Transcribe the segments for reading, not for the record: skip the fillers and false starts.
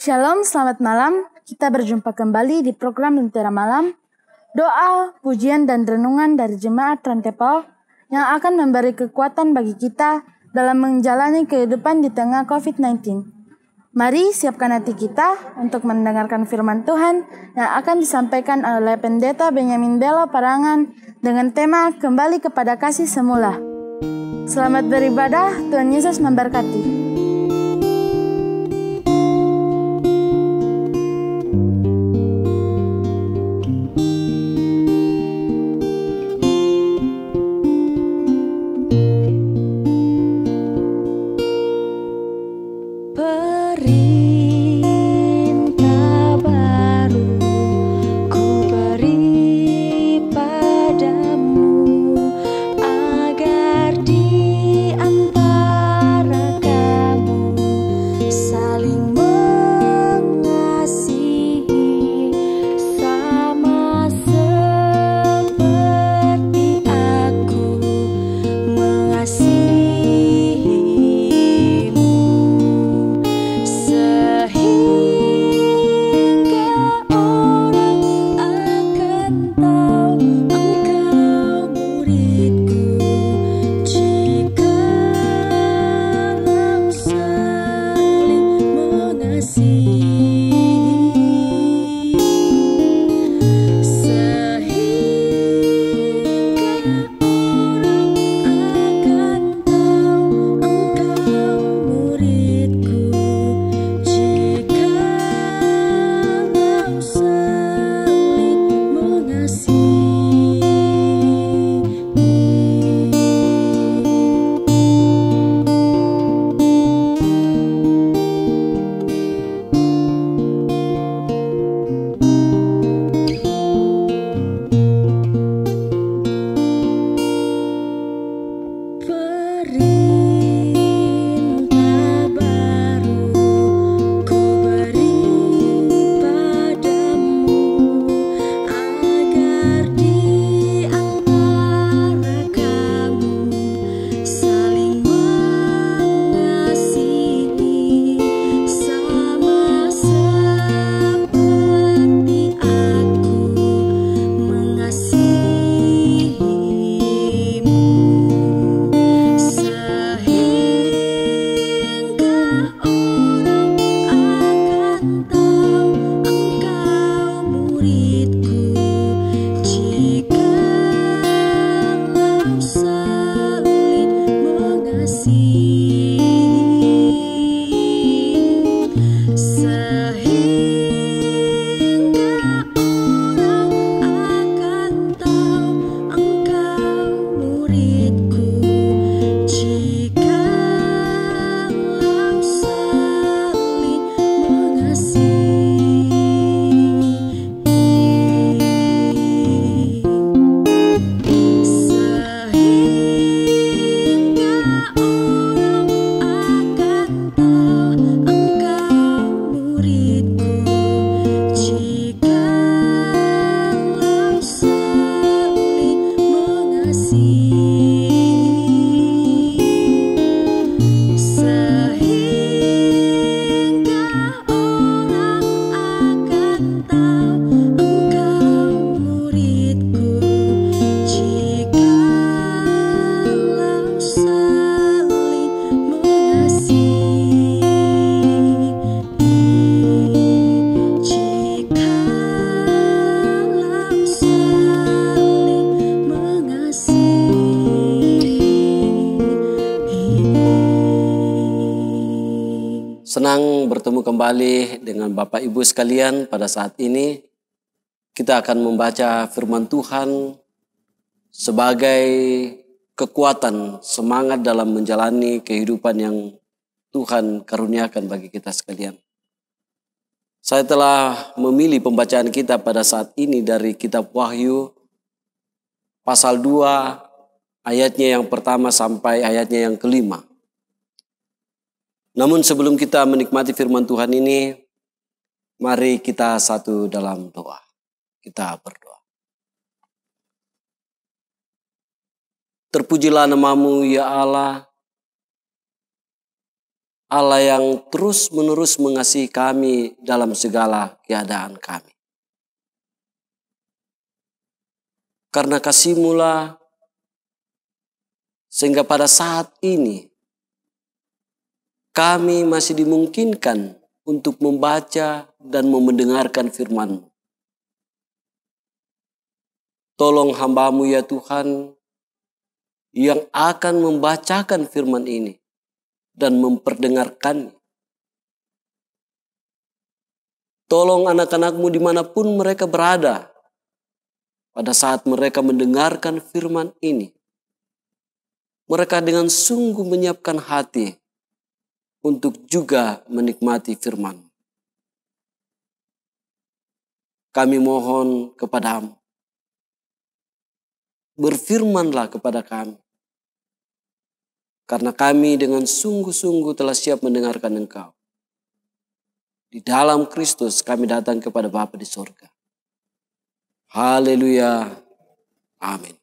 Shalom, selamat malam. Kita berjumpa kembali di program Lentera Malam. Doa, pujian, dan renungan dari Jemaat Rantepao yang akan memberi kekuatan bagi kita dalam menjalani kehidupan di tengah COVID-19. Mari siapkan hati kita untuk mendengarkan firman Tuhan yang akan disampaikan oleh Pendeta Benyamin Belo Parangan dengan tema Kembali kepada Kasih Semula. Selamat beribadah, Tuhan Yesus memberkati. Senang bertemu kembali dengan Bapak Ibu sekalian. Pada saat ini kita akan membaca firman Tuhan sebagai kekuatan, semangat dalam menjalani kehidupan yang Tuhan karuniakan bagi kita sekalian. Saya telah memilih pembacaan kita pada saat ini dari kitab Wahyu pasal 2 ayatnya yang pertama sampai ayatnya yang kelima. Namun sebelum kita menikmati firman Tuhan ini, mari kita satu dalam doa. Kita berdoa. Terpujilah nama-Mu ya Allah, Allah yang terus-menerus mengasihi kami dalam segala keadaan kami. Karena kasih-Mu lah, sehingga pada saat ini kami masih dimungkinkan untuk membaca dan mendengarkan firman-Mu. Tolong hamba-Mu ya Tuhan, yang akan membacakan firman ini dan memperdengarkannya. Tolong anak-anak-Mu dimanapun mereka berada, pada saat mereka mendengarkan firman ini, mereka dengan sungguh menyiapkan hati untuk juga menikmati firman. Kami mohon kepada-Mu, berfirmanlah kepada kami, karena kami dengan sungguh-sungguh telah siap mendengarkan Engkau. Di dalam Kristus kami datang kepada Bapa di surga. Haleluya. Amin.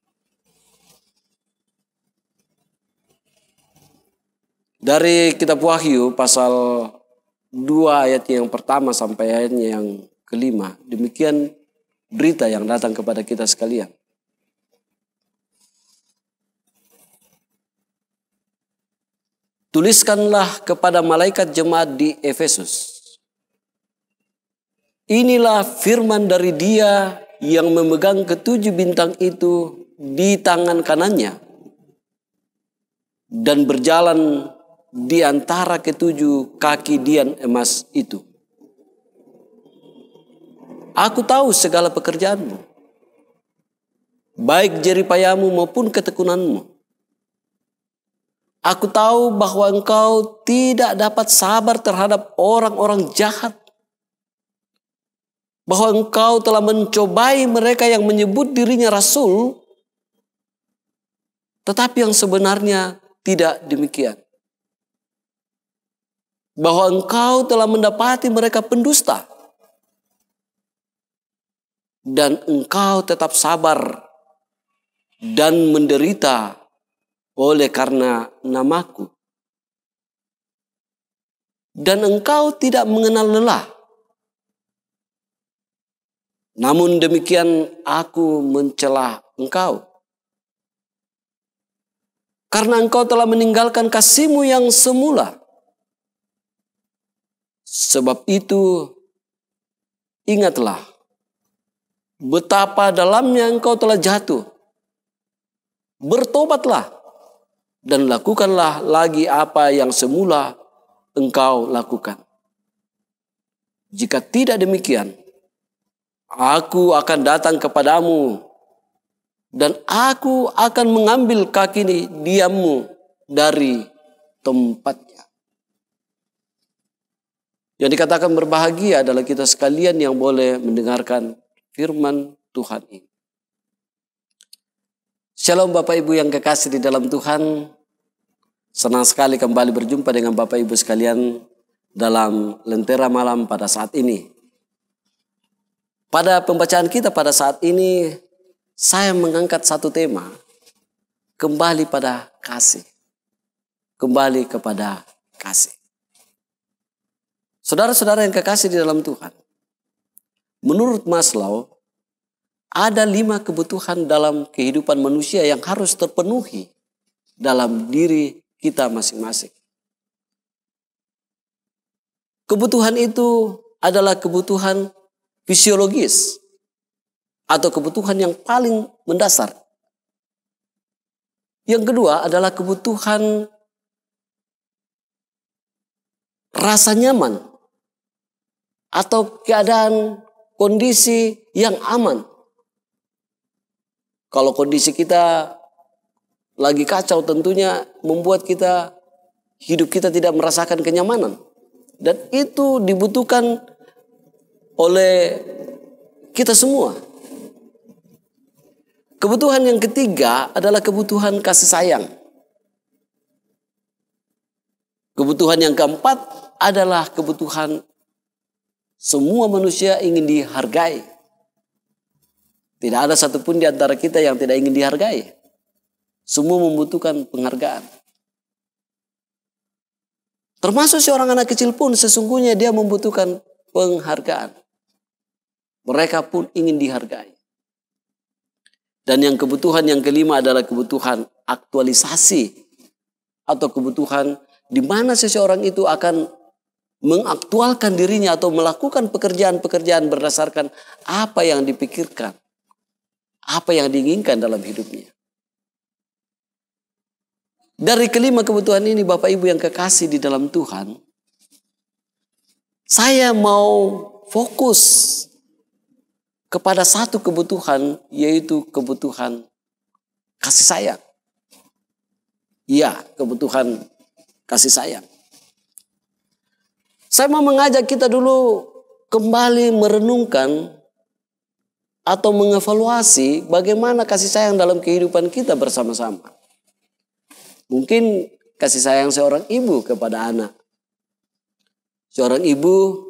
Dari kitab Wahyu pasal 2 ayat yang pertama sampai ayatnya yang kelima. Demikian berita yang datang kepada kita sekalian. Tuliskanlah kepada malaikat jemaat di Efesus. Inilah firman dari Dia yang memegang ketujuh bintang itu di tangan kanannya dan berjalan di antara ketujuh kaki dian emas itu. Aku tahu segala pekerjaanmu, baik jeripayamu maupun ketekunanmu. Aku tahu bahwa engkau tidak dapat sabar terhadap orang-orang jahat, bahwa engkau telah mencobai mereka yang menyebut dirinya rasul, tetapi yang sebenarnya tidak demikian. Bahwa engkau telah mendapati mereka pendusta, dan engkau tetap sabar dan menderita oleh karena namaku. Dan engkau tidak mengenal lelah. Namun demikian aku mencela engkau, karena engkau telah meninggalkan kasih-Mu yang semula. Sebab itu, ingatlah betapa dalamnya engkau telah jatuh. Bertobatlah dan lakukanlah lagi apa yang semula engkau lakukan. Jika tidak demikian, aku akan datang kepadamu dan aku akan mengambil kaki diammu dari tempatnya. Yang dikatakan berbahagia adalah kita sekalian yang boleh mendengarkan firman Tuhan ini. Shalom Bapak Ibu yang kekasih di dalam Tuhan. Senang sekali kembali berjumpa dengan Bapak Ibu sekalian dalam Lentera Malam pada saat ini. Pada pembacaan kita pada saat ini, saya mengangkat satu tema. Kembali pada kasih. Kembali kepada kasih. Saudara-saudara yang kekasih di dalam Tuhan, menurut Maslow, ada 5 kebutuhan dalam kehidupan manusia yang harus terpenuhi dalam diri kita masing-masing. Kebutuhan itu adalah kebutuhan fisiologis atau kebutuhan yang paling mendasar. Yang kedua adalah kebutuhan rasa nyaman atau keadaan kondisi yang aman. Kalau kondisi kita lagi kacau, tentunya membuat hidup kita tidak merasakan kenyamanan. Dan itu dibutuhkan oleh kita semua. Kebutuhan yang ketiga adalah kebutuhan kasih sayang. Kebutuhan yang keempat adalah kebutuhan semua manusia ingin dihargai. Tidak ada satupun di antara kita yang tidak ingin dihargai. Semua membutuhkan penghargaan. Termasuk seorang anak kecil pun sesungguhnya dia membutuhkan penghargaan. Mereka pun ingin dihargai. Dan yang kebutuhan yang kelima adalah kebutuhan aktualisasi. Atau kebutuhan di mana seseorang itu akan mengaktualkan dirinya atau melakukan pekerjaan-pekerjaan berdasarkan apa yang dipikirkan. Apa yang diinginkan dalam hidupnya. Dari kelima kebutuhan ini Bapak Ibu yang kekasih di dalam Tuhan, saya mau fokus kepada satu kebutuhan, yaitu kebutuhan kasih sayang. Iya, kebutuhan kasih sayang. Saya mau mengajak kita dulu kembali merenungkan atau mengevaluasi bagaimana kasih sayang dalam kehidupan kita bersama-sama. Mungkin kasih sayang seorang ibu kepada anak. Seorang ibu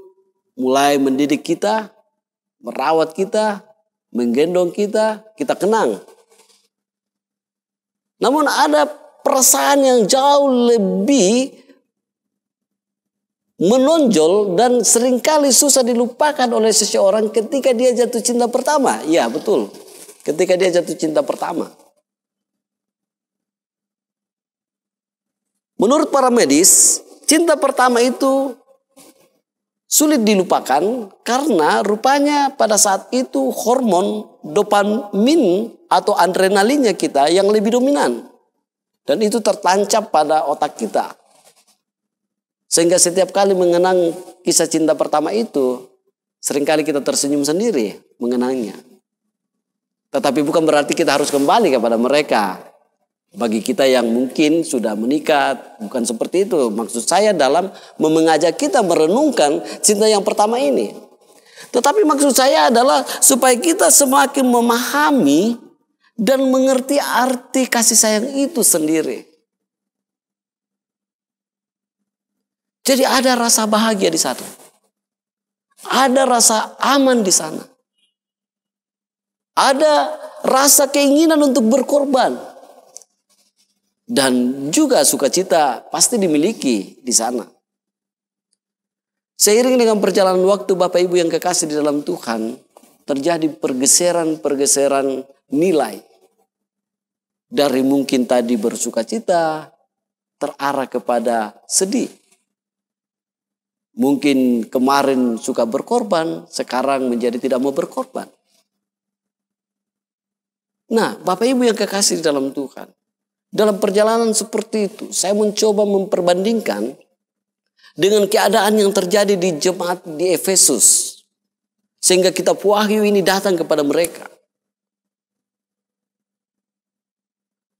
mulai mendidik kita, merawat kita, menggendong kita, kita kenang. Namun ada perasaan yang jauh lebih menonjol dan seringkali susah dilupakan oleh seseorang ketika dia jatuh cinta pertama. Ya betul, ketika dia jatuh cinta pertama. Menurut para medis, cinta pertama itu sulit dilupakan karena rupanya pada saat itu hormon dopamin atau adrenalinnya kita yang lebih dominan. Dan itu tertancap pada otak kita. Sehingga setiap kali mengenang kisah cinta pertama itu, seringkali kita tersenyum sendiri mengenangnya. Tetapi bukan berarti kita harus kembali kepada mereka. Bagi kita yang mungkin sudah menikah, bukan seperti itu. Maksud saya dalam mengajak kita merenungkan cinta yang pertama ini. Tetapi maksud saya adalah supaya kita semakin memahami dan mengerti arti kasih sayang itu sendiri. Jadi ada rasa bahagia di sana. Ada rasa aman di sana. Ada rasa keinginan untuk berkorban. Dan juga sukacita pasti dimiliki di sana. Seiring dengan perjalanan waktu Bapak Ibu yang kekasih di dalam Tuhan, terjadi pergeseran nilai. Dari mungkin tadi bersukacita, terarah kepada sedih. Mungkin kemarin suka berkorban, sekarang menjadi tidak mau berkorban. Nah, Bapak Ibu yang kekasih di dalam Tuhan, dalam perjalanan seperti itu, saya mencoba memperbandingkan dengan keadaan yang terjadi di jemaat di Efesus. Sehingga kitab Wahyu ini datang kepada mereka.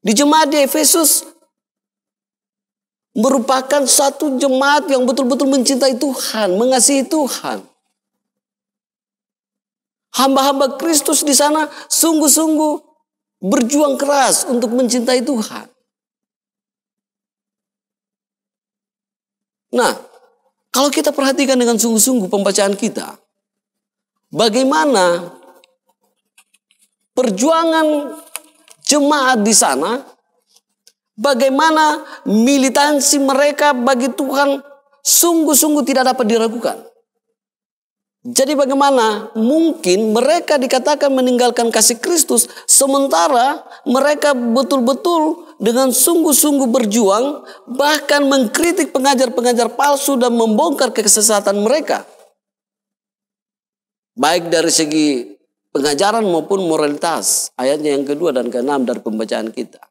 Di jemaat di Efesus merupakan satu jemaat yang betul-betul mencintai Tuhan, mengasihi Tuhan. Hamba-hamba Kristus di sana sungguh-sungguh berjuang keras untuk mencintai Tuhan. Nah, kalau kita perhatikan dengan sungguh-sungguh pembacaan kita, bagaimana perjuangan jemaat di sana, bagaimana militansi mereka bagi Tuhan sungguh-sungguh tidak dapat diragukan. Jadi bagaimana mungkin mereka dikatakan meninggalkan kasih Kristus sementara mereka betul-betul dengan sungguh-sungguh berjuang bahkan mengkritik pengajar-pengajar palsu dan membongkar kesesatan mereka. Baik dari segi pengajaran maupun moralitas. Ayatnya yang kedua dan keenam dari pembacaan kita.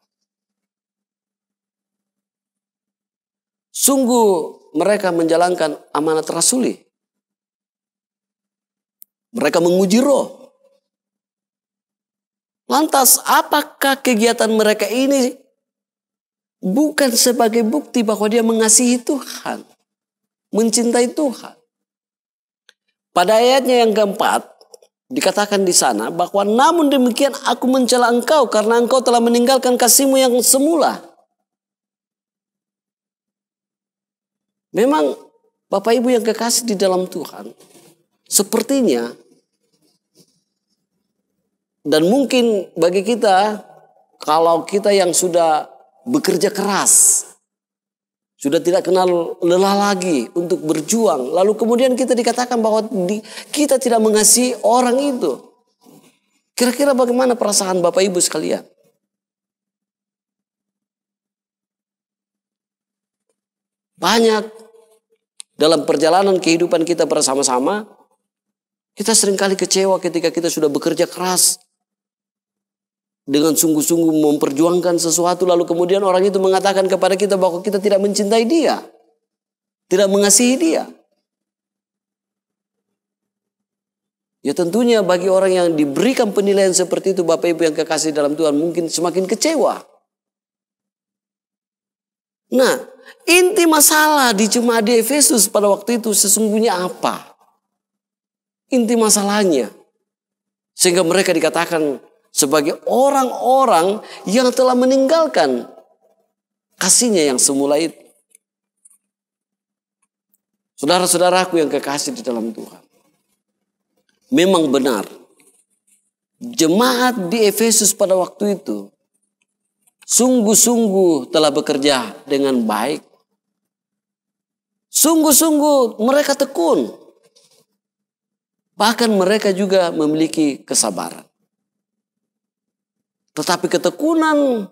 Sungguh mereka menjalankan amanat rasuli. Mereka menguji roh. Lantas apakah kegiatan mereka ini bukan sebagai bukti bahwa dia mengasihi Tuhan, mencintai Tuhan? Pada ayatnya yang keempat dikatakan di sana bahwa namun demikian aku mencela engkau karena engkau telah meninggalkan kasihmu yang semula. Memang Bapak Ibu yang kekasih di dalam Tuhan, sepertinya dan mungkin bagi kita, kalau kita yang sudah bekerja keras, Sudah tidak kenal lelah lagi untuk berjuang. Lalu kemudian kita dikatakan bahwa kita tidak mengasihi orang itu. Kira-kira bagaimana perasaan Bapak Ibu sekalian? Banyak dalam perjalanan kehidupan kita bersama-sama, kita seringkali kecewa ketika kita sudah bekerja keras dengan sungguh-sungguh memperjuangkan sesuatu, lalu kemudian orang itu mengatakan kepada kita bahwa kita tidak mencintai dia, tidak mengasihi dia. Ya tentunya bagi orang yang diberikan penilaian seperti itu, Bapak Ibu yang kekasih dalam Tuhan, mungkin semakin kecewa. Nah, inti masalah di jemaat di Efesus pada waktu itu sesungguhnya apa? Inti masalahnya, sehingga mereka dikatakan sebagai orang-orang yang telah meninggalkan kasihnya yang semula itu. Saudara-saudaraku yang kekasih di dalam Tuhan, memang benar jemaat di Efesus pada waktu itu sungguh-sungguh telah bekerja dengan baik. Sungguh-sungguh mereka tekun. Bahkan mereka juga memiliki kesabaran. Tetapi ketekunan,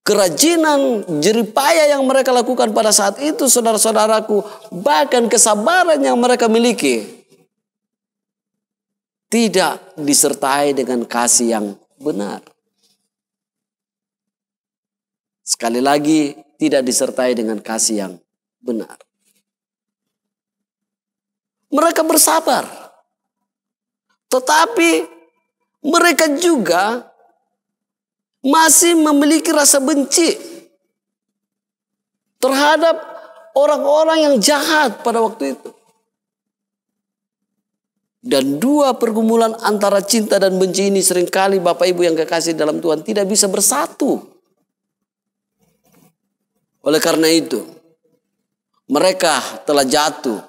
kerajinan, jeripaya yang mereka lakukan pada saat itu, saudara-saudaraku, bahkan kesabaran yang mereka miliki, tidak disertai dengan kasih yang benar. Sekali lagi, tidak disertai dengan kasih yang benar. Mereka bersabar. Tetapi mereka juga masih memiliki rasa benci terhadap orang-orang yang jahat pada waktu itu. Dan dua pergumulan antara cinta dan benci ini seringkali Bapak Ibu yang kekasih dalam Tuhan tidak bisa bersatu. Oleh karena itu, mereka telah jatuh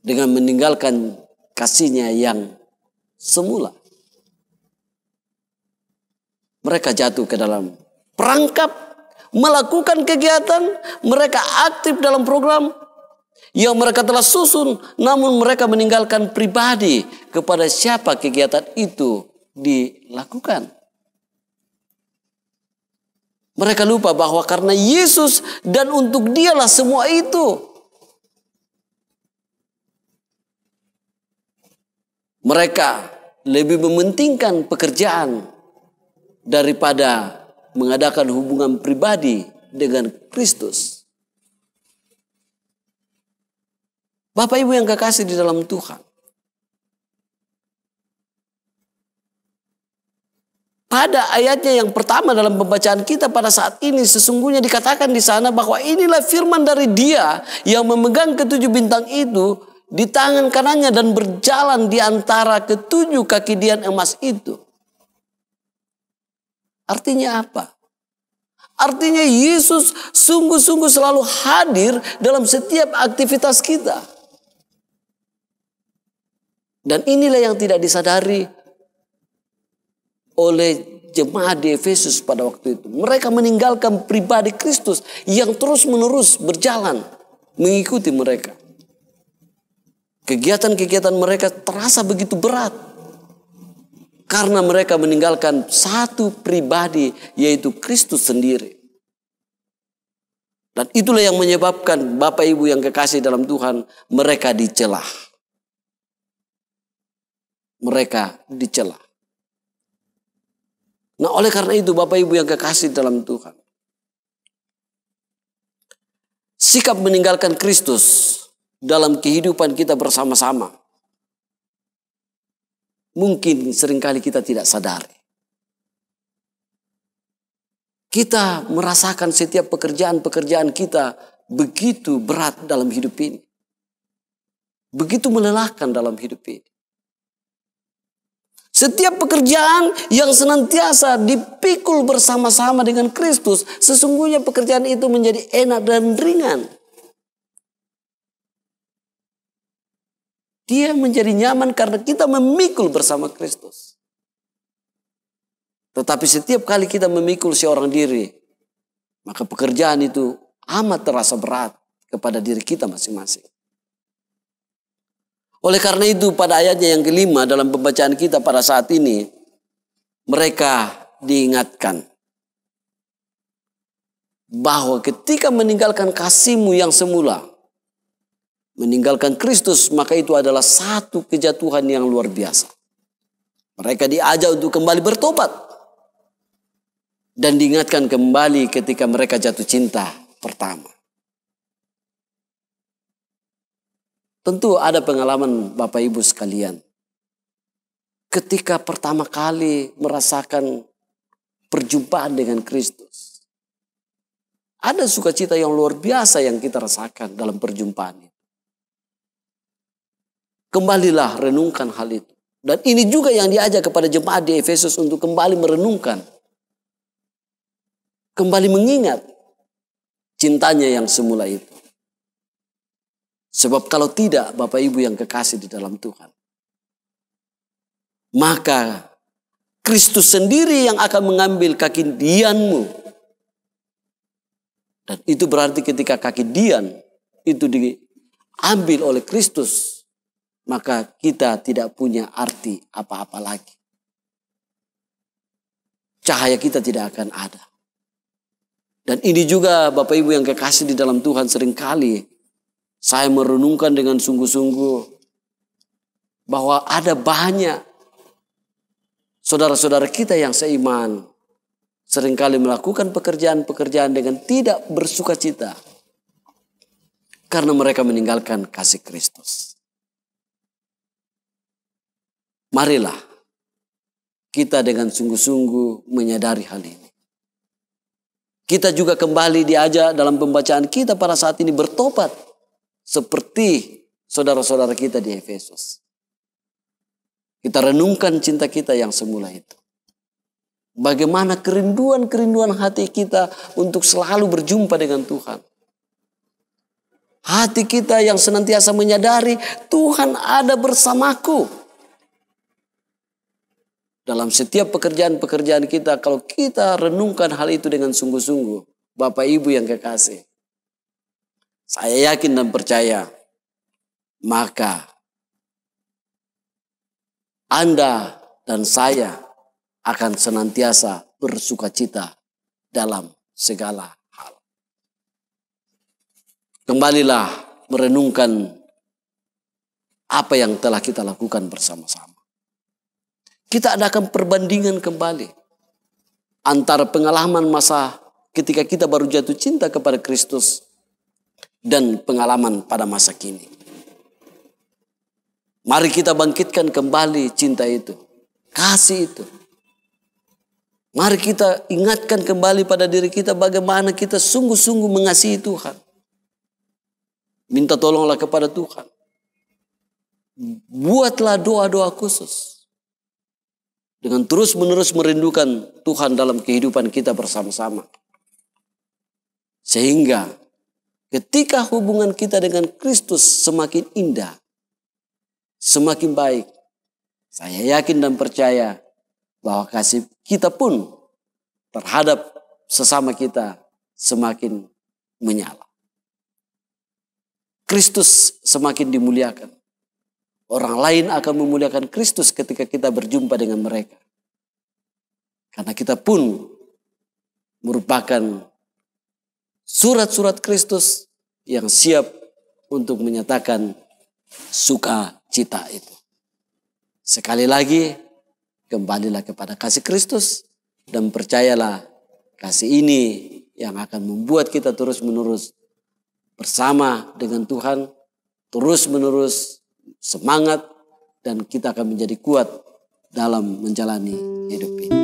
dengan meninggalkan kasihnya yang semula. Mereka jatuh ke dalam perangkap, melakukan kegiatan, mereka aktif dalam program yang mereka telah susun, namun mereka meninggalkan pribadi kepada siapa kegiatan itu dilakukan. Mereka lupa bahwa karena Yesus dan untuk Dialah semua itu. Mereka lebih mementingkan pekerjaan daripada mengadakan hubungan pribadi dengan Kristus. Bapak Ibu yang kekasih di dalam Tuhan, pada ayatnya yang pertama dalam pembacaan kita pada saat ini, sesungguhnya dikatakan di sana bahwa inilah firman dari Dia yang memegang ketujuh bintang itu di tangan kanannya dan berjalan di antara ketujuh kaki dian emas itu. Artinya apa? Artinya Yesus sungguh-sungguh selalu hadir dalam setiap aktivitas kita. Dan inilah yang tidak disadari oleh jemaat di Efesus pada waktu itu. Mereka meninggalkan pribadi Kristus yang terus-menerus berjalan mengikuti mereka. Kegiatan-kegiatan mereka terasa begitu berat. Karena mereka meninggalkan satu pribadi, yaitu Kristus sendiri. Dan itulah yang menyebabkan Bapak Ibu yang kekasih dalam Tuhan, mereka dicela. Mereka dicela. Nah, oleh karena itu Bapak Ibu yang kekasih dalam Tuhan, sikap meninggalkan Kristus dalam kehidupan kita bersama-sama mungkin seringkali kita tidak sadari. Kita merasakan setiap pekerjaan-pekerjaan kita begitu berat dalam hidup ini. Begitu melelahkan dalam hidup ini. Setiap pekerjaan yang senantiasa dipikul bersama-sama dengan Kristus, sesungguhnya pekerjaan itu menjadi enak dan ringan. Dia menjadi nyaman karena kita memikul bersama Kristus. Tetapi setiap kali kita memikul seorang diri, maka pekerjaan itu amat terasa berat kepada diri kita masing-masing. Oleh karena itu pada ayatnya yang kelima dalam pembacaan kita pada saat ini, mereka diingatkan bahwa ketika meninggalkan kasih-Mu yang semula, meninggalkan Kristus, maka itu adalah satu kejatuhan yang luar biasa. Mereka diajak untuk kembali bertobat dan diingatkan kembali ketika mereka jatuh cinta pertama. Tentu ada pengalaman Bapak Ibu sekalian. Ketika pertama kali merasakan perjumpaan dengan Kristus, ada sukacita yang luar biasa yang kita rasakan dalam perjumpaan itu. Kembalilah renungkan hal itu. Dan ini juga yang diajak kepada jemaat di Efesus untuk kembali merenungkan. Kembali mengingat cintanya yang semula itu. Sebab kalau tidak, Bapak Ibu yang kekasih di dalam Tuhan, maka Kristus sendiri yang akan mengambil kaki dianmu. Dan itu berarti ketika kaki dian itu diambil oleh Kristus, maka kita tidak punya arti apa-apa lagi. Cahaya kita tidak akan ada. Dan ini juga Bapak Ibu yang kekasih di dalam Tuhan, seringkali saya merenungkan dengan sungguh-sungguh bahwa ada banyak saudara-saudara kita yang seiman seringkali melakukan pekerjaan-pekerjaan dengan tidak bersukacita karena mereka meninggalkan kasih Kristus. Marilah kita dengan sungguh-sungguh menyadari hal ini. Kita juga kembali diajak dalam pembacaan kita pada saat ini bertobat seperti saudara-saudara kita di Efesus. Kita renungkan cinta kita yang semula itu. Bagaimana kerinduan-kerinduan hati kita untuk selalu berjumpa dengan Tuhan. Hati kita yang senantiasa menyadari Tuhan ada bersamaku. Dalam setiap pekerjaan-pekerjaan kita, kalau kita renungkan hal itu dengan sungguh-sungguh, Bapak Ibu yang kekasih, saya yakin dan percaya, maka Anda dan saya akan senantiasa bersukacita dalam segala hal. Kembalilah merenungkan apa yang telah kita lakukan bersama-sama. Kita adakan perbandingan kembali antara pengalaman masa ketika kita baru jatuh cinta kepada Kristus dan pengalaman pada masa kini. Mari kita bangkitkan kembali cinta itu, kasih itu. Mari kita ingatkan kembali pada diri kita bagaimana kita sungguh-sungguh mengasihi Tuhan. Minta tolonglah kepada Tuhan. Buatlah doa-doa khusus. Dengan terus-menerus merindukan Tuhan dalam kehidupan kita bersama-sama. Sehingga ketika hubungan kita dengan Kristus semakin indah, semakin baik, saya yakin dan percaya bahwa kasih kita pun terhadap sesama kita semakin menyala. Kristus semakin dimuliakan. Orang lain akan memuliakan Kristus ketika kita berjumpa dengan mereka. Karena kita pun merupakan surat-surat Kristus yang siap untuk menyatakan sukacita itu. Sekali lagi, kembalilah kepada kasih Kristus dan percayalah kasih ini yang akan membuat kita terus-menerus bersama dengan Tuhan, terus-menerus semangat, dan kita akan menjadi kuat dalam menjalani hidup ini.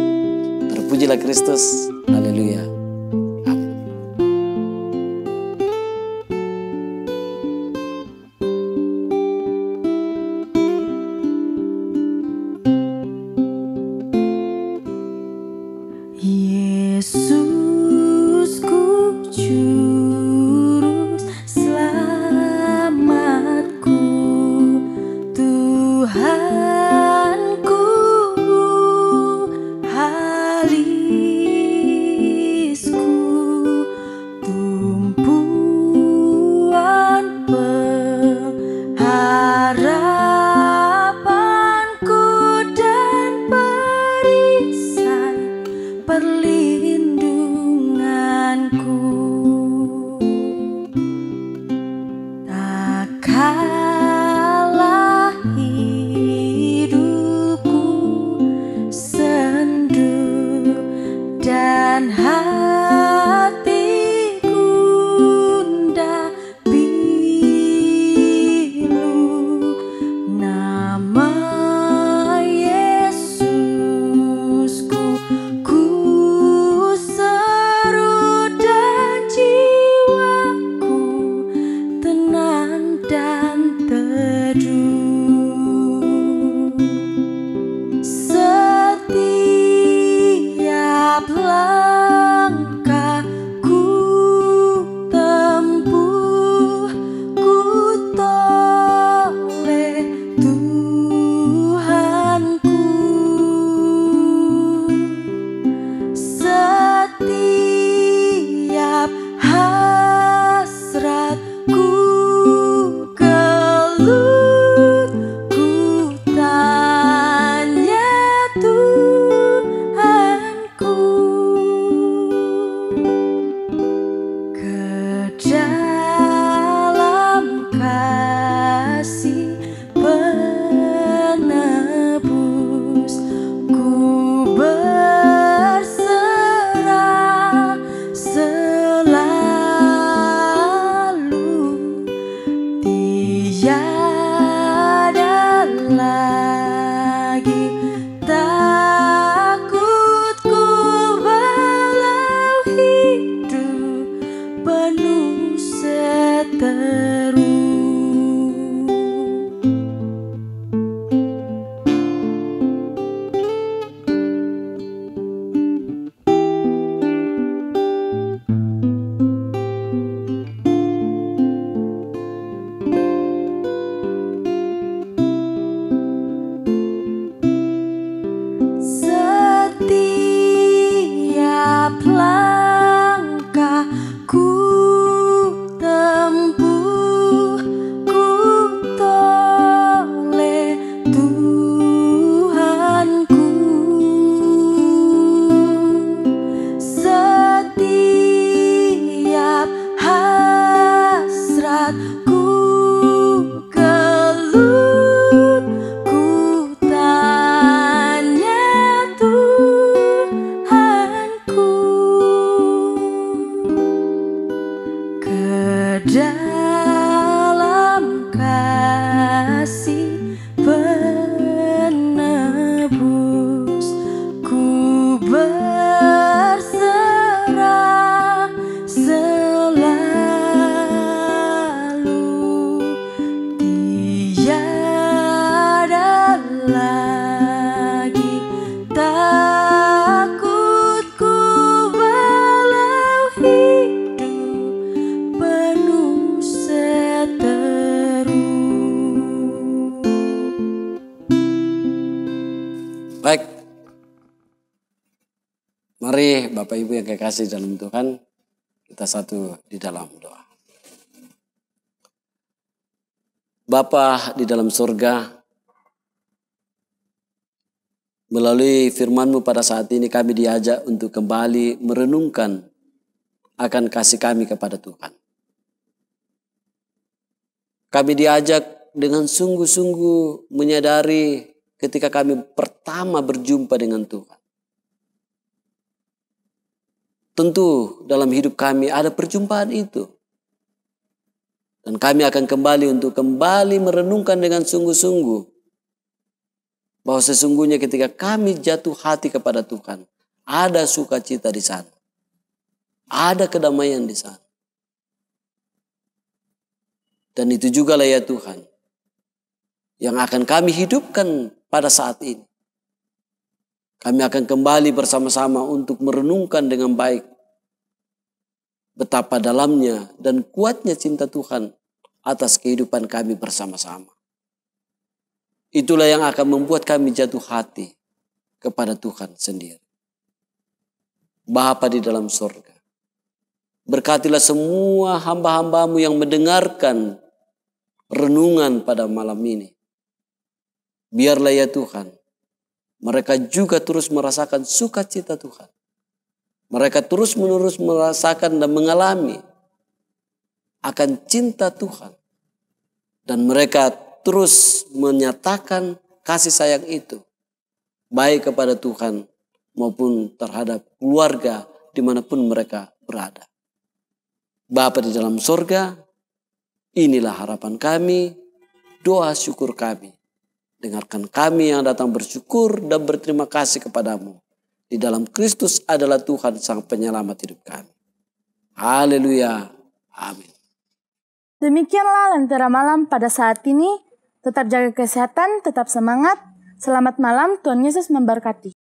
Terpujilah Kristus. Haleluya. Amin. Yesusku juru selamatku, Tuhanku halisku, perlindunganku. Tak kalah hidupku sendu dan hati gundah pilu, nama Yesusku ku seru dan jiwaku tenang dan teduh. Setiap langkahku tempuh ku toleh Tuhanku. Setiap hasratku gelut ku tanya Tuhanku. Ke dalam kasih penebus ku berserah selalu. Tiada lagi takutku walau hidup penuh seteru. Setiap langkahku tempuh ku toleh Tuhanku. Setiap hasratku gelut ku tanya Tuhanku. Ke dalam kasih penebus ku berserah selalu. Tiada lagi takutku walau hidup penuh seteru. Baik, mari Bapak Ibu yang kekasih dalam Tuhan, kita satu di dalam doa. Bapa di dalam surga, melalui firman-Mu pada saat ini kami diajak untuk kembali merenungkan akan kasih kami kepada Tuhan. Kami diajak dengan sungguh-sungguh menyadari ketika kami pertama berjumpa dengan Tuhan. Tentu dalam hidup kami ada perjumpaan itu. Dan kami akan kembali untuk kembali merenungkan dengan sungguh-sungguh bahwa sesungguhnya ketika kami jatuh hati kepada Tuhan, ada sukacita di sana. Ada kedamaian di sana. Dan itu juga lah ya Tuhan yang akan kami hidupkan pada saat ini. Kami akan kembali bersama-sama untuk merenungkan dengan baik betapa dalamnya dan kuatnya cinta Tuhan atas kehidupan kami bersama-sama. Itulah yang akan membuat kami jatuh hati kepada Tuhan sendiri. Bapa di dalam surga, berkatilah semua hamba-hambamu yang mendengarkan renungan pada malam ini. Biarlah ya Tuhan, mereka juga terus merasakan sukacita Tuhan Mereka terus-menerus merasakan dan mengalami akan cinta Tuhan. Dan mereka terus menyatakan kasih sayang itu. Baik kepada Tuhan maupun terhadap keluarga dimanapun mereka berada. Bapa di dalam sorga, inilah harapan kami, doa syukur kami. Dengarkan kami yang datang bersyukur dan berterima kasih kepadamu. Di dalam Kristus adalah Tuhan Sang Penyelamat hidup kami. Haleluya. Amin. Demikianlah Lentera Malam pada saat ini. Tetap jaga kesehatan, tetap semangat. Selamat malam, Tuhan Yesus memberkati.